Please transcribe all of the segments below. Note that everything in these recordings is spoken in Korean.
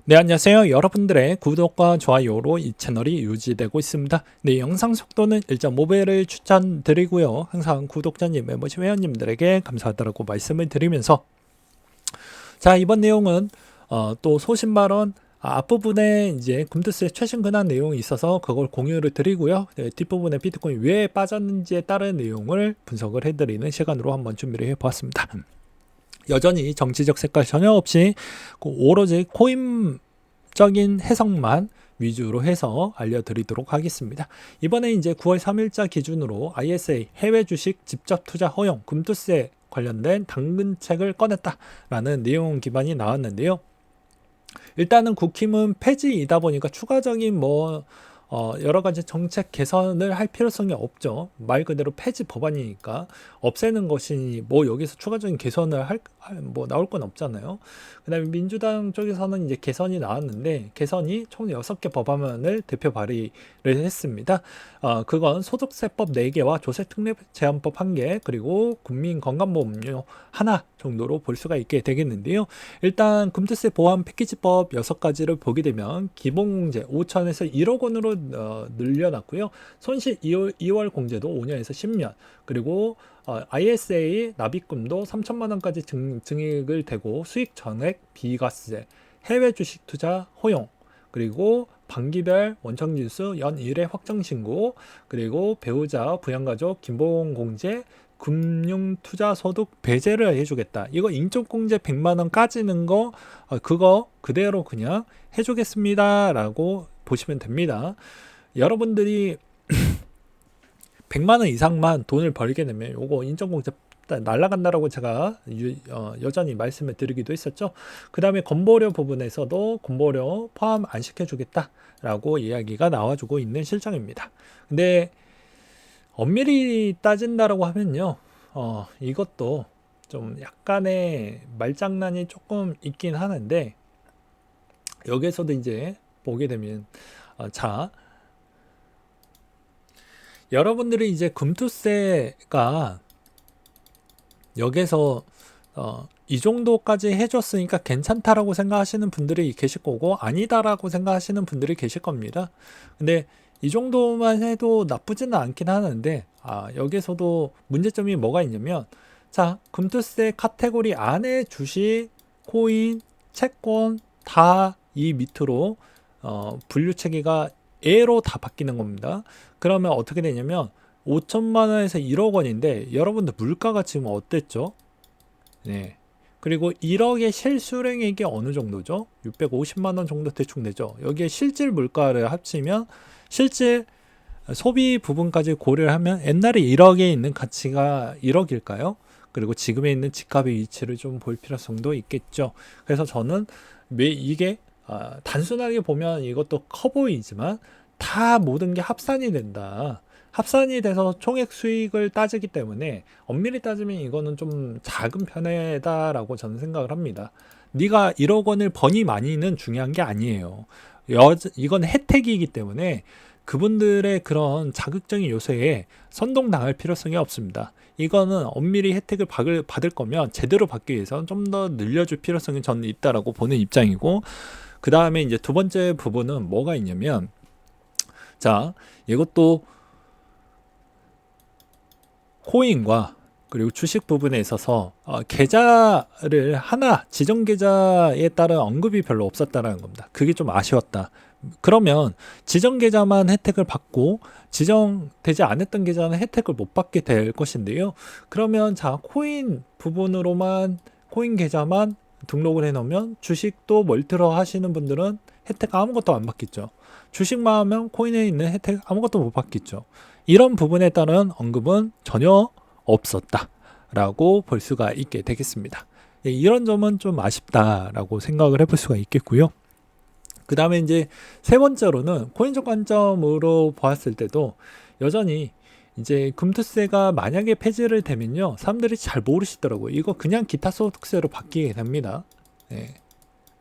네, 안녕하세요. 여러분들의 구독과 좋아요로 이 채널이 유지되고 있습니다. 네, 영상 속도는 1.5배를 추천드리고요. 항상 구독자님, 멤버십 회원님들에게 감사하다고 말씀을 드리면서 자, 이번 내용은 또 소신 발언 앞부분에 이제 금투스의 최신 근황 내용이 있어서 그걸 공유를 드리고요. 네, 뒷부분에 비트코인 왜 빠졌는지에 따른 내용을 분석을 해드리는 시간으로 한번 준비를 해보았습니다. 여전히 정치적 색깔 전혀 없이 오로지 코인적인 해석만 위주로 해서 알려드리도록 하겠습니다. 이번에 이제 9월 3일자 기준으로 ISA 해외 주식 직접 투자 허용 금투세 관련된 당근책을 꺼냈다라는 내용 기반이 나왔는데요. 일단은 국힘은 폐지이다 보니까 추가적인 여러 가지 정책 개선을 할 필요성이 없죠. 말 그대로 폐지 법안이니까 없애는 것이 여기서 추가적인 개선을 나올 건 없잖아요. 그다음에 민주당 쪽에서는 이제 개선이 나왔는데 개선이 총 6개 법안을 대표 발의를 했습니다. 그건 소득세법 4개와 조세특례제한법 1개 그리고 국민건강보험료 하나 정도로 볼 수가 있게 되겠는데요. 일단 금투세 보완 패키지법 6가지를 보게 되면 기본공제 5천에서 1억 원으로 늘려놨고요. 손실 2월 공제도 5년에서 10년 그리고 ISA 납입금도 3천만 원까지 증액을 되고 수익 전액 비과세 해외 주식 투자 허용 그리고 반기별 원청지수 연 1회 확정 신고 그리고 배우자 부양가족 기본공제 금융투자소득 배제를 해주겠다. 이거 인적공제 100만원 까지는 거 그거 그대로 그냥 해주겠습니다 라고 보시면 됩니다. 여러분들이 100만원 이상만 돈을 벌게 되면 요거 인적공제 날라간다라고 제가 여전히 말씀을 드리기도 했었죠. 그 다음에 건보료 부분에서도 건보료 포함 안 시켜주겠다라고 이야기가 나와주고 있는 실정입니다. 근데 엄밀히 따진다라고 하면요, 이것도 좀 약간의 말장난이 조금 있긴 하는데 여기에서도 이제 보게 되면 자, 여러분들이 이제 금투세가 여기서 이 정도까지 해줬으니까 괜찮다라고 생각하시는 분들이 계실 거고 아니다라고 생각하시는 분들이 계실 겁니다. 근데 이 정도만 해도 나쁘지는 않긴 하는데 여기서도 문제점이 뭐가 있냐면 자, 금투세 카테고리 안에 주식, 코인, 채권 다 이 밑으로 분류 체계가 A로 다 바뀌는 겁니다. 그러면 어떻게 되냐면 5천만 원에서 1억 원인데 여러분들 물가가 지금 어땠죠? 네. 그리고 1억의 실수령액이 어느 정도죠? 650만 원 정도 대충 되죠. 여기에 실질 물가를 합치면 실질 소비 부분까지 고려를 하면 옛날에 1억에 있는 가치가 1억일까요? 그리고 지금에 있는 집값의 위치를 좀 볼 필요성도 있겠죠. 그래서 저는 왜 이게 단순하게 보면 이것도 커 보이지만 다 모든 게 합산이 된다. 합산이 돼서 총액 수익을 따지기 때문에 엄밀히 따지면 이거는 좀 작은 편이다라고 저는 생각을 합니다. 네가 1억 원을 버니 많이는 중요한 게 아니에요. 이건 혜택이기 때문에 그분들의 그런 자극적인 요소에 선동당할 필요성이 없습니다. 이거는 엄밀히 혜택을 받을 거면 제대로 받기 위해서는 좀 더 늘려줄 필요성이 저는 있다라고 보는 입장이고 그 다음에 이제 두 번째 부분은 뭐가 있냐면 자, 이것도 코인과 그리고 주식 부분에 있어서 계좌를 하나 지정 계좌에 따른 언급이 별로 없었다라는 겁니다. 그게 좀 아쉬웠다. 그러면 지정 계좌만 혜택을 받고 지정되지 않았던 계좌는 혜택을 못 받게 될 것인데요. 그러면 자, 코인 부분으로만 코인 계좌만 등록을 해 놓으면 주식도 멀티로 하시는 분들은 혜택 아무것도 안 받겠죠. 주식만 하면 코인에 있는 혜택 아무것도 못 받겠죠. 이런 부분에 따른 언급은 전혀 없었다라고 볼 수가 있게 되겠습니다. 이런 점은 좀 아쉽다라고 생각을 해볼 수가 있겠고요. 그 다음에 이제 세 번째로는 코인적 관점으로 보았을 때도 여전히 이제 금투세가 만약에 폐지를 되면요, 사람들이 잘 모르시더라고요. 이거 그냥 기타 소득세로 바뀌게 됩니다. 네.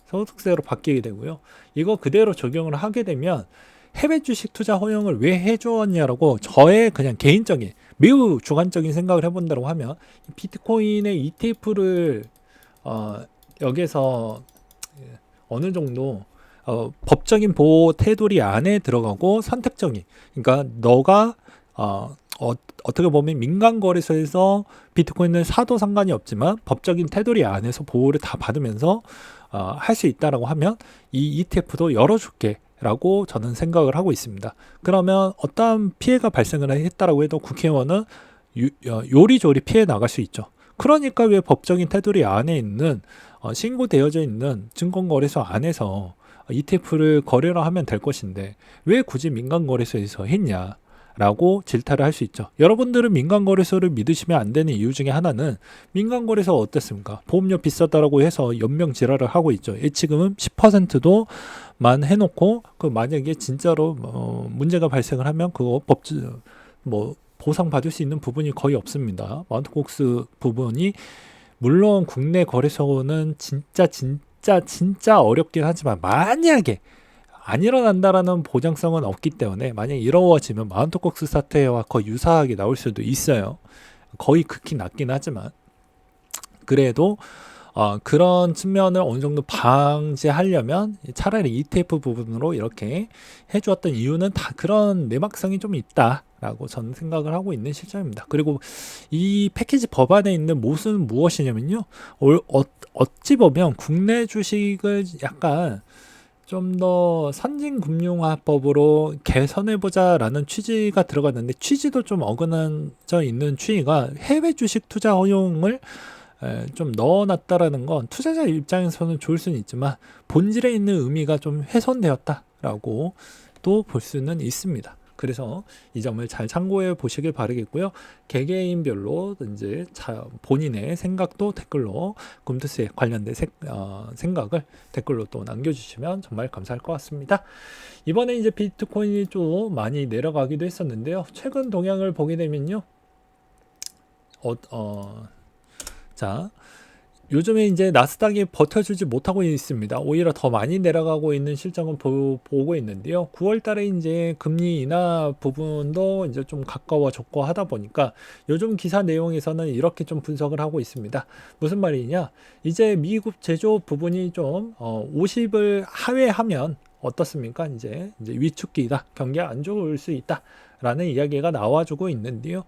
소득세로 바뀌게 되고요. 이거 그대로 적용을 하게 되면 해외 주식 투자 허용을 왜 해주었냐라고 저의 그냥 개인적인 매우 주관적인 생각을 해본다고 하면 비트코인의 ETF를 여기서 어느 정도 법적인 보호 테두리 안에 들어가고 선택적인, 그러니까 너가 어떻게 보면 민간 거래소에서 비트코인을 사도 상관이 없지만 법적인 테두리 안에서 보호를 다 받으면서 할 수 있다라고 하면 이 ETF도 열어줄게 라고 저는 생각을 하고 있습니다. 그러면 어떠한 피해가 발생을 했다라고 해도 국회의원은 요리조리 피해 나갈 수 있죠. 그러니까 왜 법적인 테두리 안에 있는 신고되어져 있는 증권거래소 안에서 ETF를 거래를 하면 될 것인데 왜 굳이 민간거래소에서 했냐 라고 질타를 할 수 있죠. 여러분들은 민간거래소를 믿으시면 안 되는 이유 중에 하나는 민간거래소가 어땠습니까? 보험료 비싸다라고 해서 연명 지랄을 하고 있죠. 예치금은 10%도 만 해놓고 그 만약에 진짜로 문제가 발생을 하면 그거 보상받을 수 있는 부분이 거의 없습니다. 마운트콕스 부분이 물론 국내 거래소는 진짜 어렵긴 하지만 만약에 안 일어난다라는 보장성은 없기 때문에 만약에 이루어지면 마운트콕스 사태와 거의 유사하게 나올 수도 있어요. 거의 극히 낮긴 하지만 그래도 그런 측면을 어느 정도 방지하려면 차라리 ETF 부분으로 이렇게 해주었던 이유는 다 그런 내막성이 좀 있다라고 저는 생각을 하고 있는 실정입니다. 그리고 이 패키지 법안에 있는 모순은 무엇이냐면요. 어찌 보면 국내 주식을 약간 좀 더 선진금융화법으로 개선해보자라는 취지가 들어갔는데 취지도 좀 어긋나져 있는 취지가 해외 주식 투자 허용을 좀 넣어놨다라는 건 투자자 입장에서는 좋을 수는 있지만 본질에 있는 의미가 좀 훼손되었다라고 또 볼 수는 있습니다. 그래서 이 점을 잘 참고해 보시길 바라겠고요. 개개인별로 이제 본인의 생각도 댓글로 굼트스에 관련된 생각을 댓글로 또 남겨주시면 정말 감사할 것 같습니다. 이번에 이제 비트코인이 좀 많이 내려가기도 했었는데요. 최근 동향을 보게 되면요. 자, 요즘에 이제 나스닥이 버텨주지 못하고 있습니다. 오히려 더 많이 내려가고 있는 실정을 보고 있는데요. 9월 달에 이제 금리 인하 부분도 이제 좀 가까워졌고 하다 보니까 요즘 기사 내용에서는 이렇게 좀 분석을 하고 있습니다. 무슨 말이냐? 이제 미국 제조 부분이 좀 50을 하회하면 어떻습니까? 이제 위축기다. 경기가 안 좋을 수 있다. 라는 이야기가 나와주고 있는데요.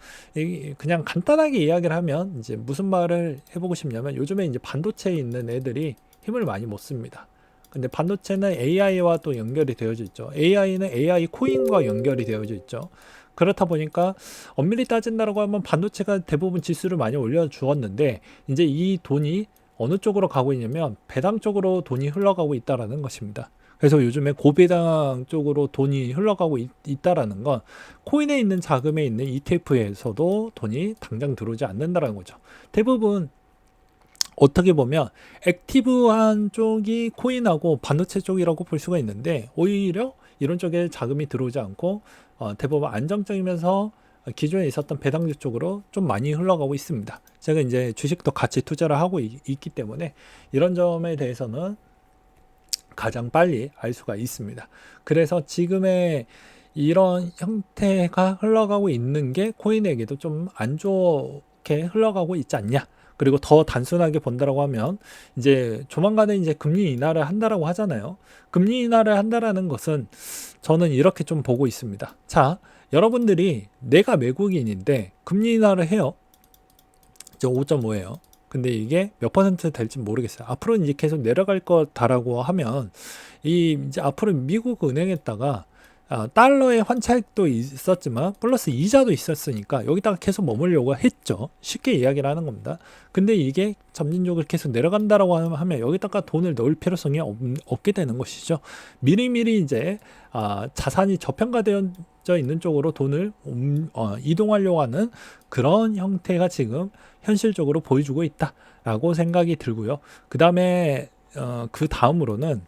그냥 간단하게 이야기를 하면 이제 무슨 말을 해보고 싶냐면 요즘에 이제 반도체에 있는 애들이 힘을 많이 못 씁니다. 근데 반도체는 AI와 또 연결이 되어져 있죠. AI는 AI 코인과 연결이 되어져 있죠. 그렇다 보니까 엄밀히 따진다라고 하면 반도체가 대부분 지수를 많이 올려주었는데 이제 이 돈이 어느 쪽으로 가고 있냐면 배당 쪽으로 돈이 흘러가고 있다라는 것입니다. 그래서 요즘에 고배당 쪽으로 돈이 흘러가고 있다라는 건 코인에 있는 자금에 있는 ETF에서도 돈이 당장 들어오지 않는다라는 거죠. 대부분 어떻게 보면 액티브한 쪽이 코인하고 반도체 쪽이라고 볼 수가 있는데 오히려 이런 쪽에 자금이 들어오지 않고 대부분 안정적이면서 기존에 있었던 배당주 쪽으로 좀 많이 흘러가고 있습니다. 제가 이제 주식도 같이 투자를 하고 있기 때문에 이런 점에 대해서는 가장 빨리 알 수가 있습니다. 그래서 지금의 이런 형태가 흘러가고 있는 게 코인에게도 좀 안 좋게 흘러가고 있지 않냐. 그리고 더 단순하게 본다라고 하면 이제 조만간에 이제 금리 인하를 한다라고 하잖아요. 금리 인하를 한다라는 것은 저는 이렇게 좀 보고 있습니다. 자, 여러분들이 내가 외국인인데 금리 인하를 해요. 이제 5.5예요. 근데 이게 몇 퍼센트 될지 모르겠어요. 앞으로 이제 계속 내려갈 거다라고 하면 이제 앞으로 미국 은행에다가 달러의 환차익도 있었지만 플러스 이자도 있었으니까 여기다가 계속 머물려고 했죠. 쉽게 이야기를 하는 겁니다. 근데 이게 점진적으로 계속 내려간다라고 하면 여기다가 돈을 넣을 필요성이 없게 되는 것이죠. 미리미리 이제 자산이 저평가되어 있는 쪽으로 돈을 이동하려고 하는 그런 형태가 지금 현실적으로 보여주고 있다라고 생각이 들고요. 그 다음으로는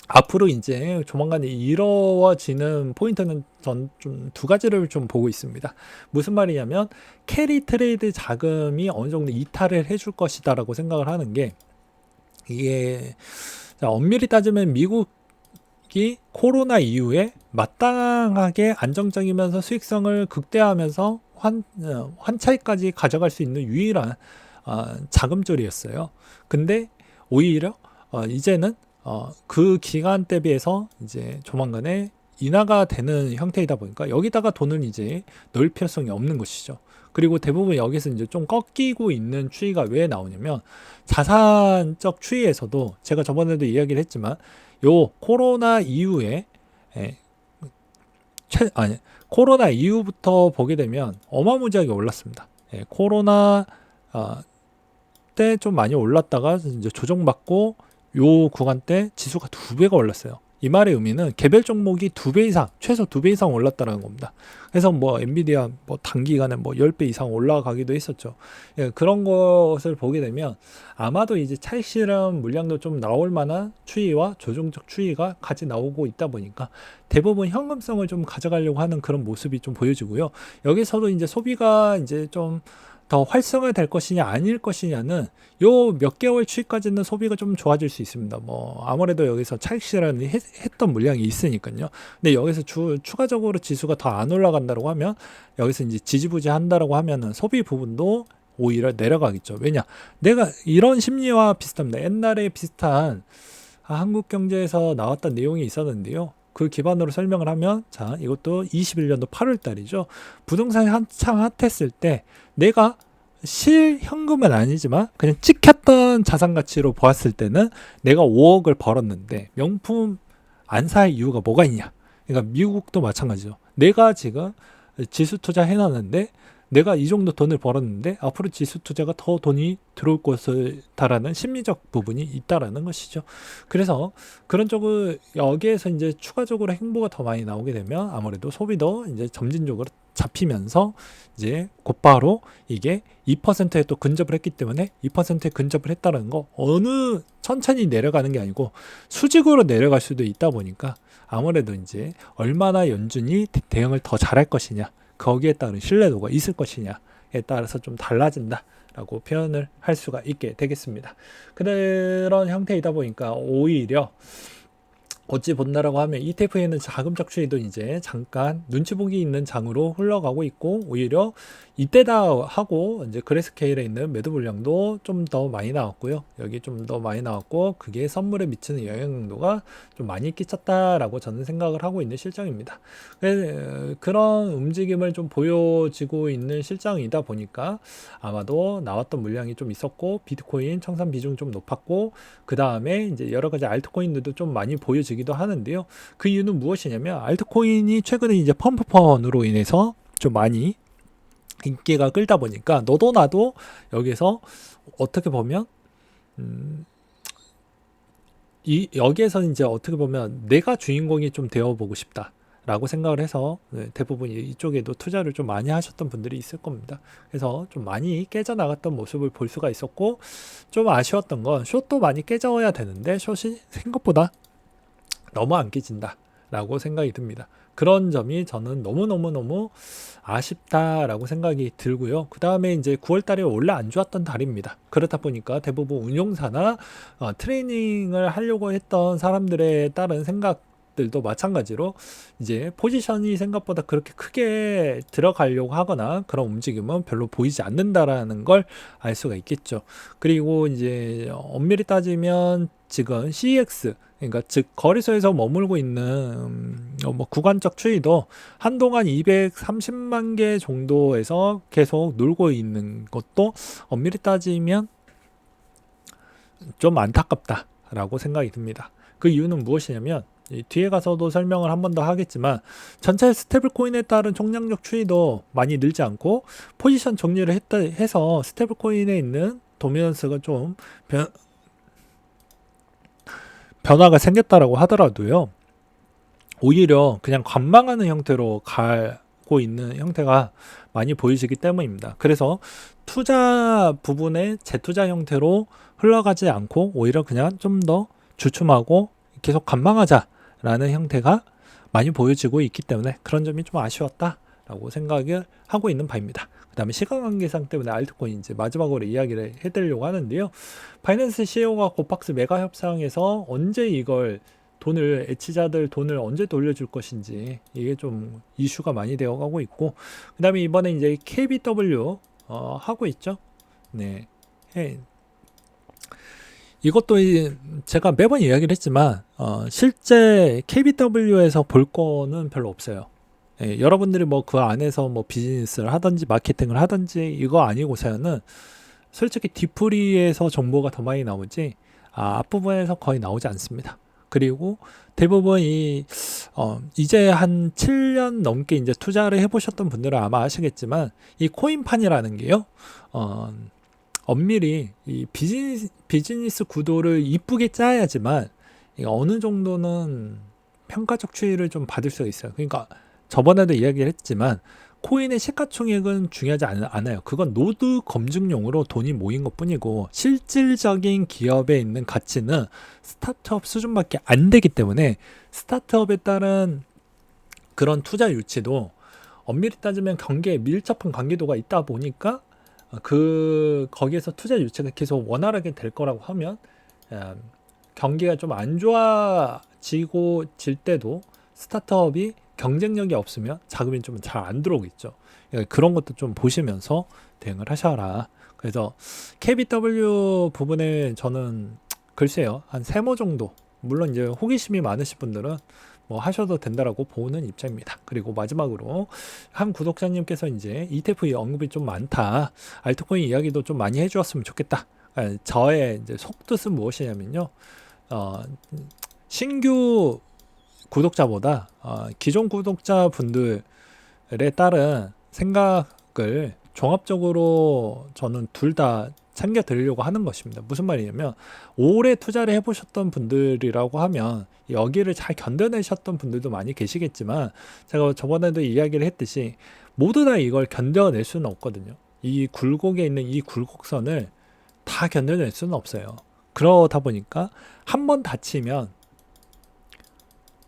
앞으로 이제 조만간 이루어지는 포인트는 전 좀 두 가지를 좀 보고 있습니다. 무슨 말이냐면 캐리 트레이드 자금이 어느 정도 이탈을 해줄 것이다라고 생각을 하는 게 이게 엄밀히 따지면 미국이 코로나 이후에 마땅하게 안정적이면서 수익성을 극대화하면서 환차익까지 가져갈 수 있는 유일한 자금줄이었어요. 근데 오히려 이제는 그 기간 대비해서 이제 조만간에 인하가 되는 형태이다 보니까 여기다가 돈을 이제 넣을 필요성이 없는 것이죠. 그리고 대부분 여기서 이제 좀 꺾이고 있는 추이가 왜 나오냐면 자산적 추이에서도 제가 저번에도 이야기를 했지만 요 코로나 이후에 예, 코로나 이후부터 보게 되면 어마무지하게 올랐습니다. 예, 코로나 때 좀 많이 올랐다가 이제 조정받고 요 구간 때 지수가 2배가 올랐어요. 이 말의 의미는 개별 종목이 2배 이상, 최소 2배 이상 올랐다는 겁니다. 그래서 뭐 엔비디아 뭐 단기간에 뭐 10배 이상 올라가기도 했었죠. 예, 그런 것을 보게 되면 아마도 이제 차익 실현 물량도 좀 나올 만한 추이와 조정적 추이가 같이 나오고 있다 보니까 대부분 현금성을 좀 가져가려고 하는 그런 모습이 좀 보여지고요. 여기서도 이제 소비가 이제 좀 더 활성화될 것이냐 아닐 것이냐는 요 몇 개월 추이까지는 소비가 좀 좋아질 수 있습니다. 뭐 아무래도 여기서 차익 실현을 했던 물량이 있으니까요. 근데 여기서 추가적으로 지수가 더 안 올라간다고 하면 여기서 이제 지지부지 한다라고 하면은 소비 부분도 오히려 내려가겠죠. 왜냐? 내가 이런 심리와 비슷합니다. 옛날에 비슷한 한국 경제에서 나왔던 내용이 있었는데요. 그 기반으로 설명을 하면 자 이것도 21년도 8월 달이죠. 부동산이 한창 핫했을 때 내가 실현금은 아니지만 그냥 찍혔던 자산 가치로 보았을 때는 내가 5억을 벌었는데 명품 안 살 이유가 뭐가 있냐. 그러니까 미국도 마찬가지죠. 내가 지금 지수 투자 해놨는데 내가 이 정도 돈을 벌었는데 앞으로 지수 투자가 더 돈이 들어올 것이다라는 심리적 부분이 있다라는 것이죠. 그래서 그런 쪽을 여기에서 이제 추가적으로 행보가 더 많이 나오게 되면 아무래도 소비도 이제 점진적으로 잡히면서 이제 곧바로 이게 2%에 또 근접을 했기 때문에 2%에 근접을 했다는 거 어느 천천히 내려가는 게 아니고 수직으로 내려갈 수도 있다 보니까 아무래도 이제 얼마나 연준이 대응을 더 잘할 것이냐 거기에 따른 신뢰도가 있을 것이냐에 따라서 좀 달라진다라고 표현을 할 수가 있게 되겠습니다. 그런 형태이다 보니까 오히려 어찌 본다라고 하면 ETF에는 자금적 추이도 이제 잠깐 눈치 보기 있는 장으로 흘러가고 있고 오히려 이때다 하고 이제 그레스케일에 있는 매도 물량도 좀 더 많이 나왔고요. 여기 좀 더 많이 나왔고 그게 선물에 미치는 영향도가 좀 많이 끼쳤다라고 저는 생각을 하고 있는 실정입니다. 그런 움직임을 좀 보여지고 있는 실정이다 보니까 아마도 나왔던 물량이 좀 있었고 비트코인 청산 비중 좀 높았고 그 다음에 이제 여러 가지 알트코인들도 좀 많이 보여지기도 하는데요. 그 이유는 무엇이냐면 알트코인이 최근에 이제 펌프펀으로 인해서 좀 많이 인기가 끌다 보니까 너도 나도 여기서 어떻게 보면 여기에서 이제 어떻게 보면 내가 주인공이 좀 되어보고 싶다라고 생각을 해서 대부분 이쪽에도 투자를 좀 많이 하셨던 분들이 있을 겁니다. 그래서 좀 많이 깨져나갔던 모습을 볼 수가 있었고 좀 아쉬웠던 건 숏도 많이 깨져야 되는데 숏이 생각보다 너무 안 깨진다라고 생각이 듭니다. 그런 점이 저는 너무너무너무 아쉽다라고 생각이 들고요. 그 다음에 이제 9월 달에 원래 안 좋았던 달입니다. 그렇다 보니까 대부분 운용사나 트레이닝을 하려고 했던 사람들에 따른 생각들도 마찬가지로 이제 포지션이 생각보다 그렇게 크게 들어가려고 하거나 그런 움직임은 별로 보이지 않는다라는 걸 알 수가 있겠죠. 그리고 이제 엄밀히 따지면 지금 CEX 그러니까 즉 거래소에서 머물고 있는 뭐 구간적 추이도 한동안 230만 개 정도에서 계속 놀고 있는 것도 엄밀히 따지면 좀 안타깝다라고 생각이 듭니다. 그 이유는 무엇이냐면 뒤에 가서도 설명을 한 번 더 하겠지만 전체 스테이블 코인에 따른 총량적 추이도 많이 늘지 않고 포지션 정리를 해서 스테이블 코인에 있는 도미넌스가 좀 변화가 생겼다라고 하더라도요. 오히려 그냥 관망하는 형태로 가고 있는 형태가 많이 보이시기 때문입니다. 그래서 투자 부분에 재투자 형태로 흘러가지 않고 오히려 그냥 좀 더 주춤하고 계속 관망하자라는 형태가 많이 보여지고 있기 때문에 그런 점이 좀 아쉬웠다라고 생각을 하고 있는 바입니다. 그 다음에 시간 관계상 때문에 알트코인 이제 마지막으로 이야기를 해드리려고 하는데요. 바이낸스 CEO가 고팍스 메가 협상에서 언제 이걸 돈을 애치자들 돈을 언제 돌려줄 것인지 이게 좀 이슈가 많이 되어가고 있고 그 다음에 이번에 이제 KBW 하고 있죠. 네. 이것도 제가 매번 이야기를 했지만 실제 KBW에서 볼 거는 별로 없어요. 예, 여러분들이 뭐 그 안에서 뭐 비즈니스를 하든지 마케팅을 하든지 이거 아니고서는 솔직히 뒤풀이에서 정보가 더 많이 나오지 앞부분에서 거의 나오지 않습니다. 그리고 대부분 이제 한 7년 넘게 이제 투자를 해보셨던 분들은 아마 아시겠지만 이 코인판이라는 게요, 엄밀히 이 비즈니스 구도를 이쁘게 짜야지만 어느 정도는 평가적 추이를 좀 받을 수가 있어요. 그러니까 저번에도 이야기를 했지만 코인의 시가총액은 중요하지 않아요. 그건 노드 검증용으로 돈이 모인 것 뿐이고 실질적인 기업에 있는 가치는 스타트업 수준밖에 안 되기 때문에 스타트업에 따른 그런 투자 유치도 엄밀히 따지면 경계에 밀접한 관계도가 있다 보니까 거기에서 투자 유치가 계속 원활하게 될 거라고 하면 경기가 좀 안 좋아지고 질 때도 스타트업이 경쟁력이 없으면 자금이 좀 잘 안 들어오겠죠. 그런 것도 좀 보시면서 대응을 하셔라. 그래서 KBW 부분에 저는 글쎄요, 한 3모 정도, 물론 이제 호기심이 많으신 분들은 뭐 하셔도 된다라고 보는 입장입니다. 그리고 마지막으로 한 구독자님께서 이제 ETF 언급이 좀 많다, 알트코인 이야기도 좀 많이 해주었으면 좋겠다. 저의 이제 속뜻은 무엇이냐면요, 신규 구독자보다 기존 구독자분들에 따른 생각을 종합적으로 저는 둘 다 챙겨 드리려고 하는 것입니다. 무슨 말이냐면 오래 투자를 해보셨던 분들이라고 하면 여기를 잘 견뎌내셨던 분들도 많이 계시겠지만 제가 저번에도 이야기를 했듯이 모두 다 이걸 견뎌낼 수는 없거든요. 이 굴곡에 있는 이 굴곡선을 다 견뎌낼 수는 없어요. 그러다 보니까 한 번 다치면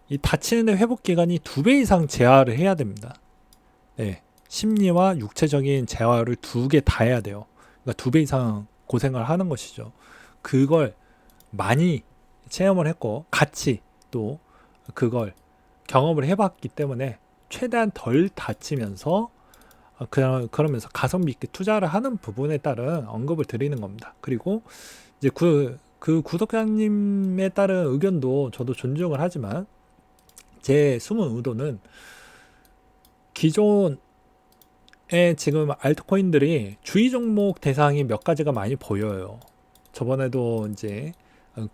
이 다치는 회복 기간이 2배 이상 재활을 해야 됩니다. 네, 심리와 육체적인 재활을 2개 다 해야 돼요. 그러니까 2배 이상 고생을 하는 것이죠. 그걸 많이 체험을 했고 같이 또 그걸 경험을 해봤기 때문에 최대한 덜 다치면서 그러면서 가성비 있게 투자를 하는 부분에 따른 언급을 드리는 겁니다. 그리고 이제 그 구독자님에 따른 의견도 저도 존중을 하지만 제 숨은 의도는 기존에 지금 알트코인들이 주의 종목 대상이 몇 가지가 많이 보여요. 저번에도 이제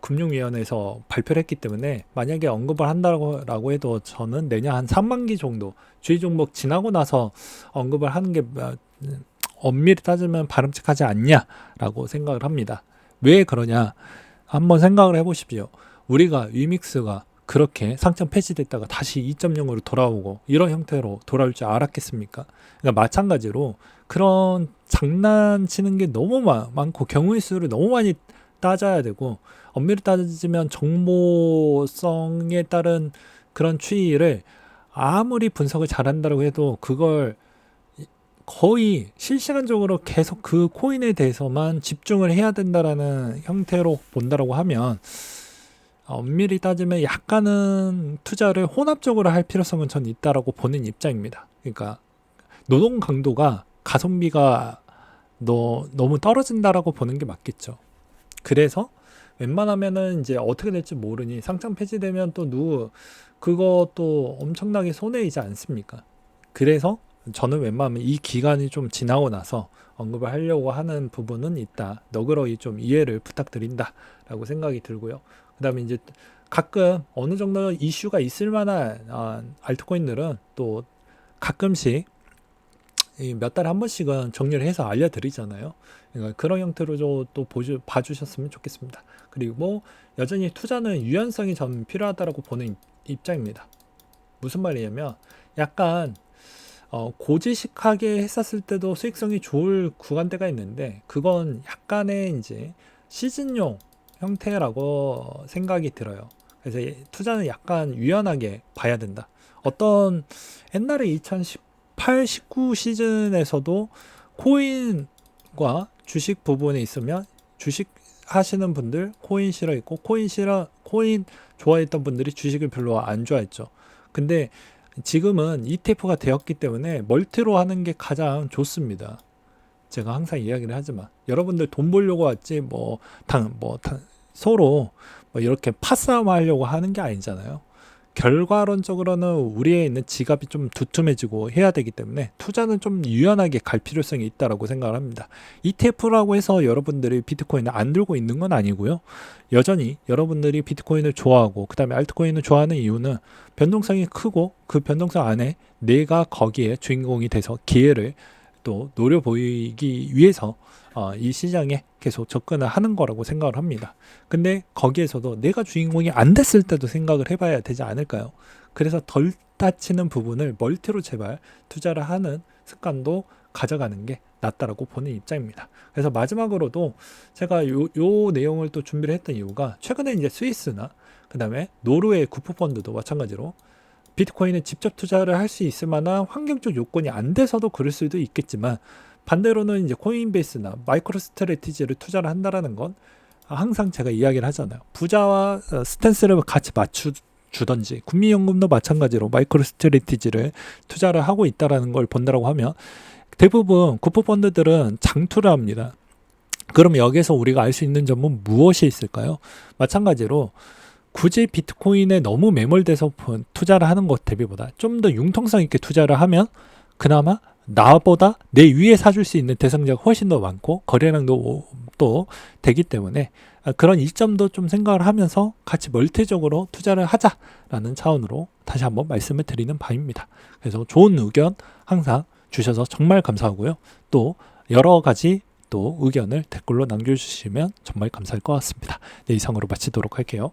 금융위원회에서 발표를 했기 때문에 만약에 언급을 한다고 해도 저는 내년 한 3만 기 정도 주의 종목 지나고 나서 언급을 하는 게 엄밀히 따지면 바람직하지 않냐라고 생각을 합니다. 왜 그러냐? 한번 생각을 해보십시오. 우리가 위믹스가 그렇게 상장 폐지됐다가 다시 2.0으로 돌아오고 이런 형태로 돌아올 줄 알았겠습니까? 그러니까 마찬가지로 그런 장난치는 게 너무 많고 경우의 수를 너무 많이 따져야 되고 엄밀히 따지면 정보성에 따른 그런 추이를 아무리 분석을 잘한다고 해도 그걸 거의 실시간적으로 계속 그 코인에 대해서만 집중을 해야 된다라는 형태로 본다라고 하면 엄밀히 따지면 약간은 투자를 혼합적으로 할 필요성은 전 있다라고 보는 입장입니다. 그러니까 노동 강도가 가성비가 너무 떨어진다라고 보는 게 맞겠죠. 그래서 웬만하면은 이제 어떻게 될지 모르니 상장 폐지되면 또 그것도 엄청나게 손해이지 않습니까? 그래서 저는 웬만하면 이 기간이 좀 지나고 나서 언급을 하려고 하는 부분은 있다. 너그러이 좀 이해를 부탁드린다라고 생각이 들고요. 그 다음에 이제 가끔 어느 정도 이슈가 있을 만한 알트코인들은 또 가끔씩 몇 달에 한 번씩은 정리를 해서 알려드리잖아요. 그러니까 그런 형태로 또 봐주셨으면 좋겠습니다. 그리고 여전히 투자는 유연성이 전 필요하다고 보는 입장입니다. 무슨 말이냐면 약간 고지식하게 했었을 때도 수익성이 좋을 구간대가 있는데 그건 약간의 이제 시즌용 형태라고 생각이 들어요. 그래서 투자는 약간 유연하게 봐야 된다. 어떤 옛날에 2018, 19 시즌에서도 코인과 주식 부분에 있으면 주식 하시는 분들 코인 싫어했고 코인 좋아했던 분들이 주식을 별로 안 좋아했죠. 근데 지금은 ETF가 되었기 때문에 멀티로 하는 게 가장 좋습니다. 제가 항상 이야기를 하지만 여러분들 돈 벌려고 왔지 서로 뭐 이렇게 파싸움 하려고 하는 게 아니잖아요. 결과론적으로는 우리에 있는 지갑이 좀 두툼해지고 해야 되기 때문에 투자는 좀 유연하게 갈 필요성이 있다라고 생각을 합니다. ETF라고 해서 여러분들이 비트코인을 안 들고 있는 건 아니고요. 여전히 여러분들이 비트코인을 좋아하고 그 다음에 알트코인을 좋아하는 이유는 변동성이 크고 그 변동성 안에 내가 거기에 주인공이 돼서 기회를 또 노려 보이기 위해서 이 시장에 계속 접근을 하는 거라고 생각을 합니다. 근데 거기에서도 내가 주인공이 안 됐을 때도 생각을 해봐야 되지 않을까요? 그래서 덜 다치는 부분을 멀티로 제발 투자를 하는 습관도 가져가는 게 낫다라고 보는 입장입니다. 그래서 마지막으로도 제가 요 내용을 또 준비를 했던 이유가 최근에 이제 스위스나 그 다음에 노르웨이 구프펀드도 마찬가지로 비트코인에 직접 투자를 할 수 있을 만한 환경적 요건이 안 돼서도 그럴 수도 있겠지만 반대로는 이제 코인베이스나 마이크로 스트래티지를 투자를 한다라는 건 항상 제가 이야기를 하잖아요. 부자와 스탠스를 같이 맞추주던지 국민연금도 마찬가지로 마이크로 스트래티지를 투자를 하고 있다라는 걸 본다라고 하면 대부분 구프펀드들은 장투를 합니다. 그럼 여기서 우리가 알 수 있는 점은 무엇이 있을까요? 마찬가지로 굳이 비트코인에 너무 매몰돼서 투자를 하는 것 대비보다 좀 더 융통성 있게 투자를 하면 그나마 나보다 내 위에 사줄 수 있는 대상자가 훨씬 더 많고 거래량도 또 되기 때문에 그런 이점도 좀 생각을 하면서 같이 멀티적으로 투자를 하자라는 차원으로 다시 한번 말씀을 드리는 바입니다. 그래서 좋은 의견 항상 주셔서 정말 감사하고요. 또 여러 가지 또 의견을 댓글로 남겨주시면 정말 감사할 것 같습니다. 네, 이상으로 마치도록 할게요.